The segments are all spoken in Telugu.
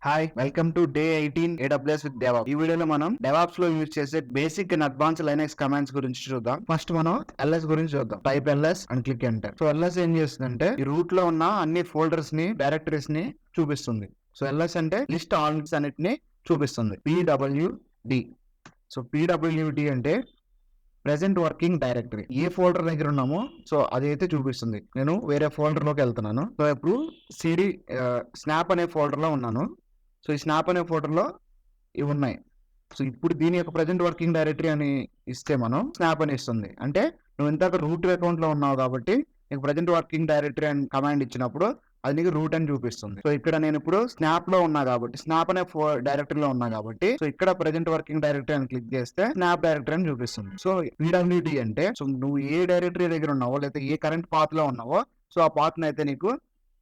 Hi, welcome to day 18 AWS with DevOps. ఈ వీడియోలో మనం DevOps లో యూజ్ చేసే basic and advance Linux commands గురించి చూద్దాం. ఫస్ట్ మనం ls గురించి చూద్దాం. Type ls and click enter. So ls ఏం చేస్తుందంటే ఈ రూట్ లో ఉన్న అన్ని ఫోల్డర్స్ ని డైరెక్టరీస్ ని చూపిస్తుంది. సో ls అంటే లిస్ట్ ఆల్ అన్నిటిని చూపిస్తుంది. pwd. సో pwd అంటే ప్రెసెంట్ వర్కింగ్ డైరెక్టరీ. ఏ ఫోల్డర్ దగ్గర ఉన్నామో సో అదైతే చూపిస్తుంది. నేను వేరే ఫోల్డర్ లోకి వెళ్తున్నాను. సో ఇప్పుడు cd స్నాప్ అనే ఫోల్డర్ లో ఉన్నాను. సో ఈ స్నాప్ అనే ఫోల్డర్లో ఇవి ఉన్నాయి. సో ఇప్పుడు దీని యొక్క ప్రజెంట్ వర్కింగ్ డైరెక్టరీ అని ఇస్తే మనం స్నాప్ అని ఇస్తుంది. అంటే నువ్వు ఇంతక రూట్ అకౌంట్ లో ఉన్నావు కాబట్టి నీకు ప్రజెంట్ వర్కింగ్ డైరెక్టరీ అని కమాండ్ ఇచ్చినప్పుడు అది నీకు రూట్ అని చూపిస్తుంది. సో ఇక్కడ నేను ఇప్పుడు స్నాప్ లో ఉన్నా కాబట్టి స్నాప్ అనే డైరెక్టరీలో ఉన్నా కాబట్టి సో ఇక్కడ ప్రజెంట్ వర్కింగ్ డైరెక్టరీ అని క్లిక్ చేస్తే స్నాప్ డైరెక్టరీ అని చూపిస్తుంది. సో pwd అంటే సో నువ్వు ఏ డైరెక్టరీ దగ్గర ఉన్నావో లేదా ఏ కరెంట్ పాత్ లో ఉన్నావో సో ఆ పాత్ అయితే నీకు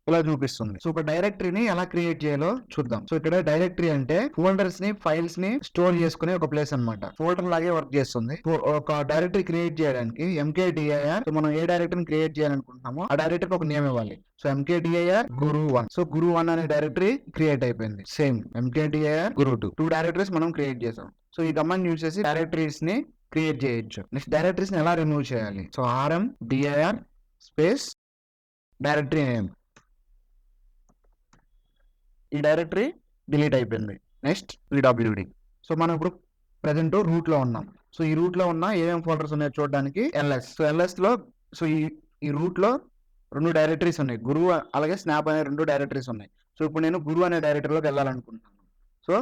ఇలా చూపిస్తుంది. సో ఒక డైరెక్టరీని ఎలా క్రియేట్ చేయాలో చూద్దాం. సో ఇక్కడ డైరెక్టరీ అంటే ఫోల్డర్స్ ని ఫైల్స్ ని స్టోర్ చేసుకునే ఒక ప్లేస్ అన్నమాట. ఫోల్డర్ లాగే వర్క్ చేస్తుంది. ఒక డైరెక్టరీ క్రియేట్ చేయడానికి mkdir సో మనం ఏ డైరెక్టరీని క్రియేట్ చేయాలనుకుంటున్నామో ఆ డైరెక్టరీకి ఒక నేమ్ ఇవ్వాలి. So mkdir guru1. So guru1 అనే డైరెక్టరీ క్రియేట్ అయిపోయింది. Same mkdir guru2 two directories మనం క్రియేట్ చేసాం. సో ఈ కమాండ్ యూజ్ చేసి డైరెక్టరీస్ ని క్రియేట్ చేయొచ్చు. నెక్స్ట్ డైరెక్టరీస్ ని ఎలా రిమూవ్ చేయాలి? So rmdir space directory name. ఈ డైరెక్టరీ డిలీట్ అయిపోయింది. Next pwd. సో మనం ఇప్పుడు ప్రజెంట్ రూట్ లో ఉన్నాం. సో ఈ రూట్ లో ఉన్న ఏమేమి ఫోల్డర్స్ ఉన్నాయో చూడడానికి ls. సో ls లో సో ఈ రూట్ లో రెండు డైరెక్టరీస్ ఉన్నాయి. గురు అలాగే స్నాప్ అనే రెండు డైరెక్టరీస్ ఉన్నాయి. సో ఇప్పుడు నేను గురు అనే డైరెక్టరీలోకి వెళ్ళాలనుకుంటున్నాను. సో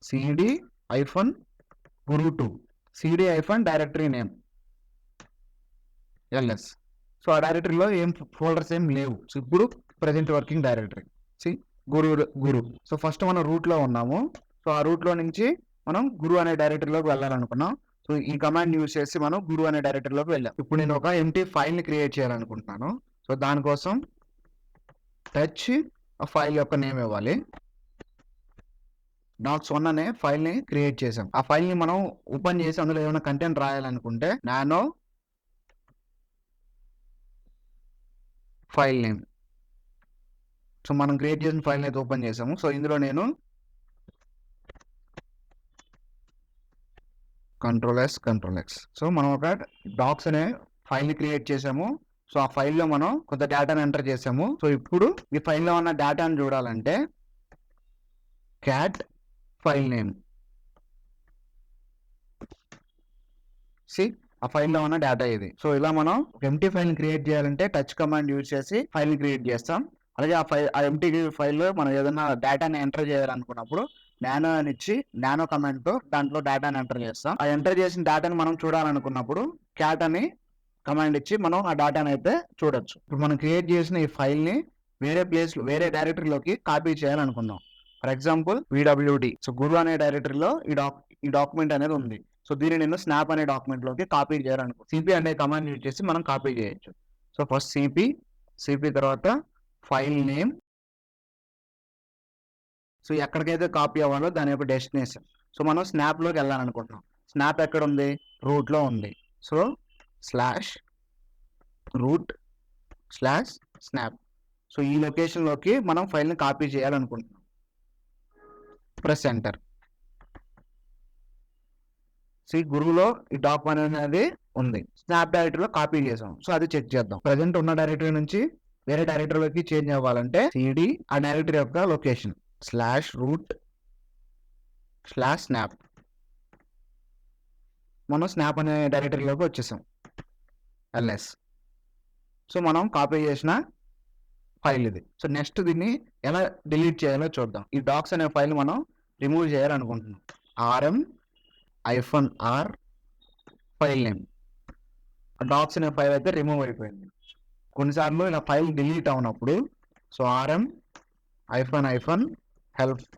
cd-guru2 cd-డైరెక్టరీ నేమ్ ls. సో ఆ డైరెక్టరీలో ఏం ఫోల్డర్స్ ఏం లేవు. సో ఇప్పుడు present working directory guru. So first మనం రూట్ లో ఉన్నాము. సో ఆ రూట్ లో నుంచి మనం గురు అనే డైరెక్టరీలోకి వెళ్ళాలనుకున్నాం. సో ఈ కమాండ్ యూజ్ చేసి మనం గురు అనే డైరెక్టరీలోకి వెళ్ళాం. ఇప్పుడు నేను ఒక ఎంటీ ఫైల్ ని క్రియేట్ చేయాలనుకుంటున్నాను. సో దానికోసం టచ్ ఫైల్ యొక్క నేమ్ ఇవ్వాలి. docs1 అనే ఫైల్ ని క్రియేట్ చేసాం. ఆ ఫైల్ ని మనం ఓపెన్ చేసి అందులో ఏమైనా కంటెంట్ రాయాలనుకుంటే నానో ఫైల్ నేమ్. సో మనం క్రియేట్ చేసిన ఫైల్ అయితే ఓపెన్ చేసాము. సో ఇందులో నేను Ctrl+S సో మనం ఒక డాక్స్ అనే ఫైల్ ని క్రియేట్ చేసాము. సో ఆ ఫైల్లో మనం కొంత డేటాను ఎంటర్ చేసాము. సో ఇప్పుడు ఈ ఫైల్లో ఉన్న డేటాను చూడాలంటే క్యాట్ ఫైల్ నేమ్. ఆ ఫైల్లో ఉన్న డేటా ఇది. సో ఇలా మనం ఒక ఎంటీ ఫైల్ ని క్రియేట్ చేయాలంటే టచ్ కమాండ్ యూజ్ చేసి ఫైల్ ని క్రియేట్ చేస్తాం. అలాగే ఆ ఎంటీ ఫైల్లో మనం ఏదైనా డేటాని ఎంటర్ చేయాలనుకున్నప్పుడు నానో అని ఇచ్చి నానో కమాండ్ తో దాంట్లో డేటాని ఎంటర్ చేస్తాం. ఆ ఎంటర్ చేసిన డేటాని మనం చూడాలనుకున్నప్పుడు క్యాట్ అని కమాండ్ ఇచ్చి మనం ఆ డేటాని అయితే చూడొచ్చు. ఇప్పుడు మనం క్రియేట్ చేసిన ఈ ఫైల్ ని వేరే డైరెక్టరీలోకి కాపీ చేయాలనుకుందాం. For example pwd. So guru అనే డైరెక్టరీలో ఈ డాక్యుమెంట్ అనేది ఉంది. సో దీన్ని నేను స్నాప్ అనే డాక్యుమెంట్ లోకి కాపీ చేయాలనుకో cp అనే కమాండ్ యూజ్ చేసి మనం కాపీ చేయొచ్చు. సో ఫస్ట్ cp తర్వాత ఫైల్ నేమ్. సో ఎక్కడికైతే కాపీ అవ్వాలో దాని యొక్క డెస్టినేషన్. సో మనం స్నాప్ లోకి వెళ్ళాలనుకుంటున్నాం. స్నాప్ ఎక్కడ ఉంది? రూట్ లో ఉంది. So /root/snap. సో ఈ లొకేషన్ లోకి మనం ఫైల్ ని కాపీ చేయాలనుకుంటున్నాం. Press enter. సో ఈ గురువులో ఈ డాక్యుమెంట్ అనేది ఉంది. స్నాప్ డైరెక్టరీలో కాపీ చేసాం. సో అది చెక్ చేద్దాం. ప్రజెంట్ ఉన్న డైరెక్టరీ నుంచి వేరే డైరెక్టరీలోకి చేంజ్ అవ్వాలంటే cd ఆ డైరెక్టరీ యొక్క లొకేషన్ /root/snap. మనం స్నాప్ అనే డైరెక్టరీలోకి వచ్చేసాం ls. సో మనం కాపీ చేసిన ఫైల్ ఇది. సో నెక్స్ట్ దీన్ని ఎలా డిలీట్ చేయాలో చూద్దాం. ఈ డాక్స్ అనే ఫైల్ మనం రిమూవ్ చేయాలనుకుంటున్నాం. rm-r file name. డాక్స్ అనే ఫైల్ అయితే రిమూవ్ అయిపోయింది. కొన్నిసార్లు ఇలా ఫైల్ డిలీట్ అవునప్పుడు సో rm-help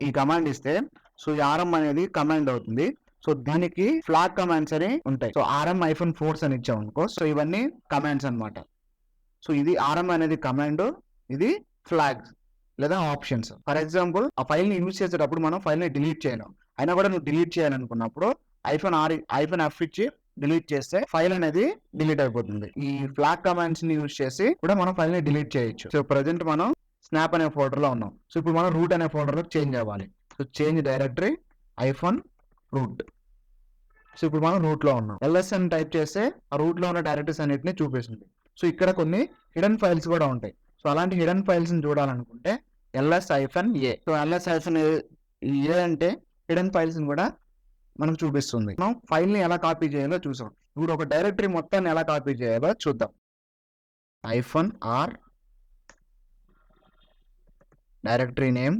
ఈ కమాండ్ ఇస్తే సో ఈ rm అనేది కమాండ్ అవుతుంది. సో దీనికి ఫ్లాగ్ కమాండ్స్ అని ఉంటాయి. సో rm-force అని ఇచ్చాం అనుకో సో ఇవన్నీ కమాండ్స్ అన్నమాట. సో ఇది rm అనేది కమాండ్, ఇది ఫ్లాగ్స్ లేదా ఆప్షన్స్. ఫర్ ఎగ్జాంపుల్ ఆ ఫైల్ ని యూజ్ చేసేటప్పుడు మనం ఫైల్ ని డిలీట్ చేయలేం. అయినా కూడా నువ్వు డిలీట్ చేయాలనుకున్నప్పుడు -f ఇచ్చి డిలీట్ చేస్తే ఫైల్ అనేది డిలీట్ అయిపోతుంది. ఈ ఫ్లాగ్ కమాండ్స్ ని యూజ్ చేసి కూడా మనం ఫైల్ ని డిలీట్ చేయొచ్చు. సో ప్రెసెంట్ మనం స్నాప్ అనే ఫోల్డర్ లో ఉన్నాం. సో ఇప్పుడు మనం రూట్ అనే ఫోల్డర్ లో చేంజ్ అవ్వాలి. So change directory -root. So ఇప్పుడు మనం రూట్ లో ఉన్నాం. ls అని టైప్ చేస్తే ఆ రూట్ లో ఉన్న డైరెక్టరీస్ అన్నిటిని చూపిస్తుంది. సో ఇక్కడ కొన్ని హిడెన్ ఫైల్స్ కూడా ఉంటాయి. సో అలాంటి హిడెన్ ఫైల్స్ ని చూడాలనుకుంటే ls-a. సో ls-a అంటే హిడెన్ ఫైల్స్ ని కూడా మనకు చూపిస్తుంది. మనం ఫైల్ ని ఎలా కాపీ చేయాలో చూసాం. ఇప్పుడు ఒక డైరెక్టరీ మొత్తాన్ని ఎలా కాపీ చేయాలో చూద్దాం. -r directory name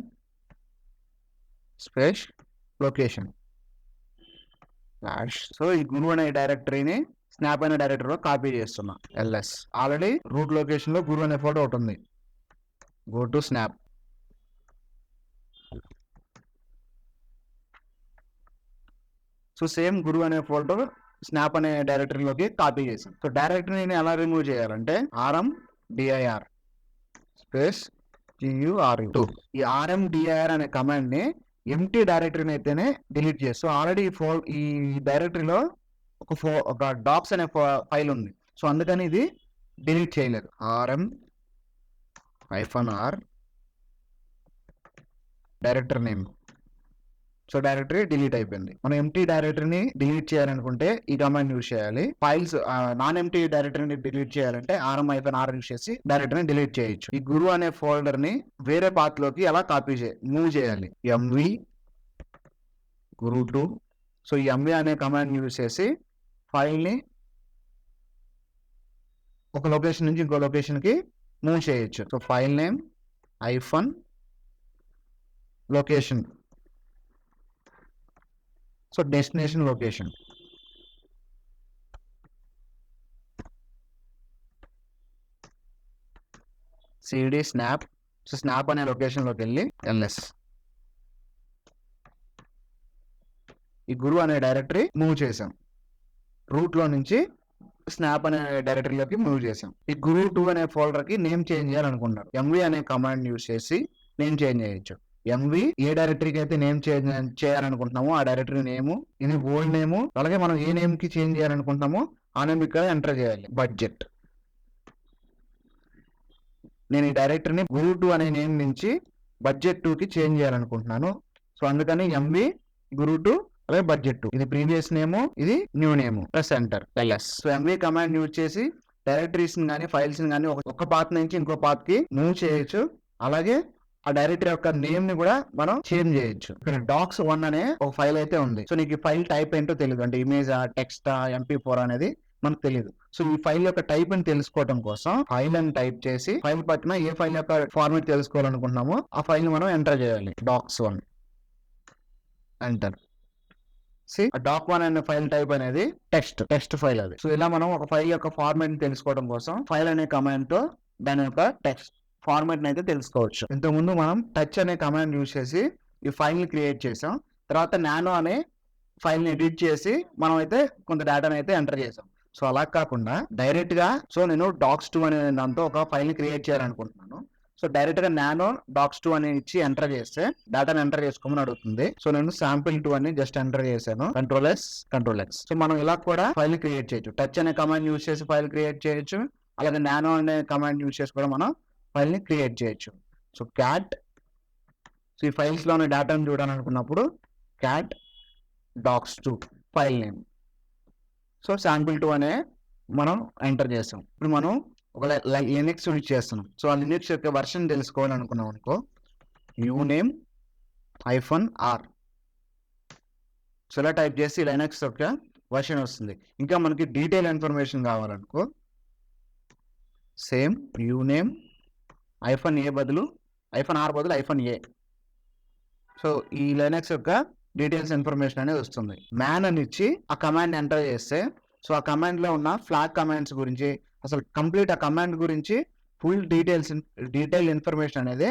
space location so ఈ గురు అనే డైరెక్టరీని స్నాప్ అనే డైరెక్టరీలో కాపీ చేస్తున్నా. ls ఆల్రెడీ రూట్ లొకేషన్ లో గురు అనే ఫోల్డర్ ఒకటి ఉంది. Go to snap. So same guru అనే ఫోల్డర్ స్నాప్ అనే డైరెక్టరీలోకి కాపీ చేసాం. సో డైరెక్టరీని ఎలా రిమూవ్ చేయాలంటే rmdir స్పేస్ GURU. ఈ rmdir అనే కమాండ్ ని ఎంటీ డైరెక్టరీని అయితేనే డిలీట్ చేస్తాం. ఆల్రెడీ ఈ డైరెక్టరీలో ఒక డాక్స్ అనే ఫైల్ ఉంది. సో అందుకని ఇది డిలీట్ చేయలేదు. rm-r directory name. So directory delete అయిపోయింది. మనం ఎంటీ డైరెక్టరీని డిలీట్ చేయాలనుకుంటే ఈ కమాండ్ యూజ్ చేయాలి. ఫైల్స్ నాన్ ఎంటీ డైరెక్టరీని డిలీట్ చేయాలంటే rm-r యూజ్ చేసి డైరెక్టరీని డిలీట్ చేయొచ్చు. ఈ గురు అనే ఫోల్డర్ ని వేరే పాత్ లోకి ఎలా మూవ్ చేయాలి? mv guru2. సో ఈ mv అనే కమాండ్ యూజ్ చేసి ఫైల్ ని ఒక లొకేషన్ నుంచి ఇంకో లొకేషన్ కి మూవ్ చేయొచ్చు. So file name -location. So destination location. cd snap. So snap అనే లొకేషన్ లోకి వెళ్ళి ls ఈ గురు అనే డైరెక్టరీ మూవ్ చేసాం. రూట్ లో నుంచి స్నాప్ అనే డైరెక్టరీలోకి మూవ్ చేసాం. ఈ guru2 అనే ఫోల్డర్ కి నేమ్ చేంజ్ చేయాలనుకున్నారు. mv అనే కమాండ్ యూజ్ చేసి నేమ్ చేంజ్ చేయొచ్చు. mv ఏ డైరెక్టరీకి అయితే నేమ్ చేంజ్ చేయాలనుకుంటున్నామో ఆ డైరెక్టరీ నేము, ఇది ఓల్డ్ నేము, అలాగే మనం ఏ నేమ్ కి చేంజ్ చేయాలనుకుంటున్నామో ఆ నేమ్ ఇక్కడ ఎంటర్ చేయాలి. బడ్జెట్. నేను ఈ డైరెక్టరీని guru2 అనే నేమ్ నుంచి budget2 కి చేంజ్ చేయాలనుకుంటున్నాను. సో అందుకని mv guru2 అలాగే budget2. ఇది ప్రీవియస్ నేము, ఇది new name. Press enter. ls. So mv command use చేసి డైరెక్టరీస్ కానీ ఫైల్స్ కానీ ఒక పాత్ నుంచి ఇంకో పాత్ కి మూవ్ చేయొచ్చు. అలాగే ఆ డైరెక్టరీ యొక్క నేమ్ ని కూడా మనం చేంజ్ చేయొచ్చు. ఇక్కడ docs1 అనే ఒక ఫైల్ అయితే ఉంది. సో నీకు ఈ ఫైల్ టైప్ ఏంటో తెలియదు, అంటే ఇమేజ్ టెక్స్ట్ mp4 అనేది మనకు తెలియదు. సో ఈ ఫైల్ యొక్క టైప్ అని తెలుసుకోవడం కోసం ఫైల్ అని టైప్ చేసి ఫైల్ పక్కన ఏ ఫైల్ యొక్క ఫార్మాట్ తెలుసుకోవాలనుకుంటున్నామో ఆ ఫైల్ ని మనం ఎంటర్ చేయాలి. docs1 enter. doc1 అనే ఫైల్ టైప్ అనేది టెక్స్ట్ ఫైల్ అది. సో ఇలా మనం ఒక ఫైల్ యొక్క ఫార్మాట్ ని తెలుసుకోవడం కోసం ఫైల్ అనే కమాండ్ తో దాని యొక్క టెక్స్ట్ ఫార్మాట్ ని అయితే తెలుసుకోవచ్చు. ఇంతకుముందు మనం టచ్ అనే కమాండ్ యూజ్ చేసి ఈ ఫైల్ ని క్రియేట్ చేసాం. తర్వాత నానో అనే ఫైల్ ని ఎడిట్ చేసి మనం అయితే కొంత డేటాని అయితే ఎంటర్ చేసాం. సో అలా కాకుండా డైరెక్ట్ గా నేను docs2 అనే దాంతో ఒక ఫైల్ ని క్రియేట్ చేయాలనుకుంటున్నాను. సో డైరెక్ట్ గా నానో docs2 అని ఇచ్చి ఎంటర్ చేస్తే డేటాను ఎంటర్ చేసుకోమని అడుగుతుంది. సో నేను sample2 అని జస్ట్ ఎంటర్ చేశాను. Ctrl+Ctrl+X. సో మనం ఇలా కూడా ఫైల్ ని క్రియేట్ చేయొచ్చు. టచ్ అనే కమాండ్ యూజ్ చేసి ఫైల్ క్రియేట్ చేయొచ్చు. అలాగే నానో అనే కమాండ్ యూజ్ చేసి కూడా మనం ఫైల్ ని క్రియేట్ చేయొచ్చు. So cat. సో ఈ ఫైల్స్ లో ఉన్న డేటాను చూడాలనుకున్నప్పుడు cat docs2 file name. So sample2 అనే మనం ఎంటర్ చేస్తాం. ఇప్పుడు మనం ఒక లినక్స్ యూజ్ చేస్తున్నాం. సో ఆ లినక్స్ యొక్క వర్షన్ తెలుసుకోవాలనుకున్నాం అనుకో, uname -r. సో ఇలా టైప్ చేసి లినక్స్ యొక్క వర్షన్ వస్తుంది. ఇంకా మనకి డీటెయిల్ ఇన్ఫర్మేషన్ కావాలనుకో సేమ్ uname -a బదులు -r బదులు -a. సో ఈ లినక్స్ యొక్క డీటెయిల్స్ ఇన్ఫర్మేషన్ అనేది వస్తుంది. మ్యాన్ అని ఇచ్చి ఆ కమాండ్ ఎంటర్ చేస్తే సో ఆ కమాండ్ లో ఉన్న ఫ్లాగ్ కమాండ్స్ గురించి అసలు కంప్లీట్ ఆ కమాండ్ గురించి ఫుల్ డీటెయిల్ ఇన్ఫర్మేషన్ అనేది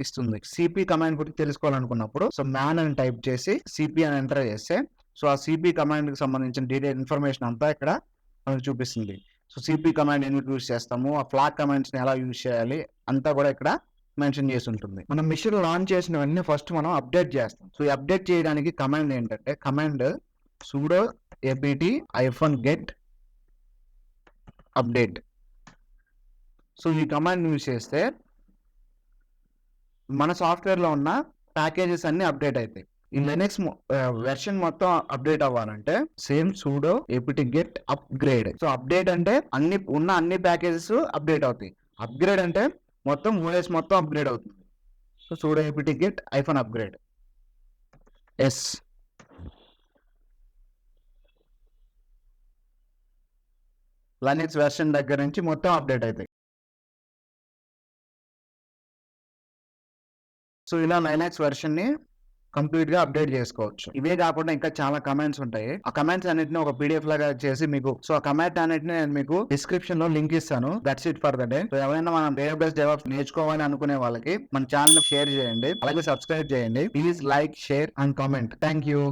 ఇస్తుంది. సిపి కమాండ్ గురించి తెలుసుకోవాలనుకున్నప్పుడు సో మ్యాన్ అని టైప్ చేసి సిపి అని ఎంటర్ చేస్తే సో ఆ సిపి కమాండ్ కి సంబంధించిన డీటెయిల్ ఇన్ఫర్మేషన్ అంతా ఇక్కడ మనకు చూపిస్తుంది. సో సిపి కమాండ్ ఎందుకు యూజ్ చేస్తాము, ఆ ఫ్లాగ్ కమాండ్స్ ని ఎలా యూజ్ చేయాలి అంతా కూడా ఇక్కడ మెన్షన్ చేసి ఉంటుంది. మనం మిషన్ లాంచ్ చేసినవన్నీ ఫస్ట్ మనం అప్డేట్ చేస్తాం. సో ఈ అప్డేట్ చేయడానికి కమాండ్ ఏంటంటే command sudo apt-get update. So ఈ కమాండ్ యూజ్ చేస్తే మన సాఫ్ట్వేర్ లో ఉన్న ప్యాకేజెస్ అన్ని అప్డేట్ అవుతాయి. ఈ లినక్స్ వెర్షన్ మొత్తం అప్డేట్ అవ్వాలంటే same sudo apt get upgrade. So update అంటే అన్ని ప్యాకేజెస్ అప్డేట్ అవుతాయి. అప్గ్రేడ్ అంటే మొత్తం ఓఎస్ మొత్తం అప్గ్రేడ్ అవుతుంది. So sudo apt get -upgrade. ఎస్ లినక్స్ వెర్షన్ దగ్గర నుంచి మొత్తం అప్డేట్ అవుతాయి. సో ఇలా లినక్స్ వెర్షన్ ని కంప్లీట్ గా అప్డేట్ చేసుకోవచ్చు. ఇవే కాకుండా ఇంకా చాలా కమెంట్స్ ఉంటాయి. ఆ కమెంట్స్ అన్నిటిని ఒక పీడిఎఫ్ లాగా చేసి మీకు, సో ఆ కమెంట్ అన్నిటిని నేను మీకు డిస్క్రిప్షన్ లో లింక్ ఇస్తాను. That's it for the day. So ఎవరైనా మనం AWS DevOps నేర్చుకోవాలి అనుకునే వాళ్ళకి మన ఛానల్ షేర్ చేయండి, అలాగే సబ్స్క్రైబ్ చేయండి. Please like, share and comment. Thank you.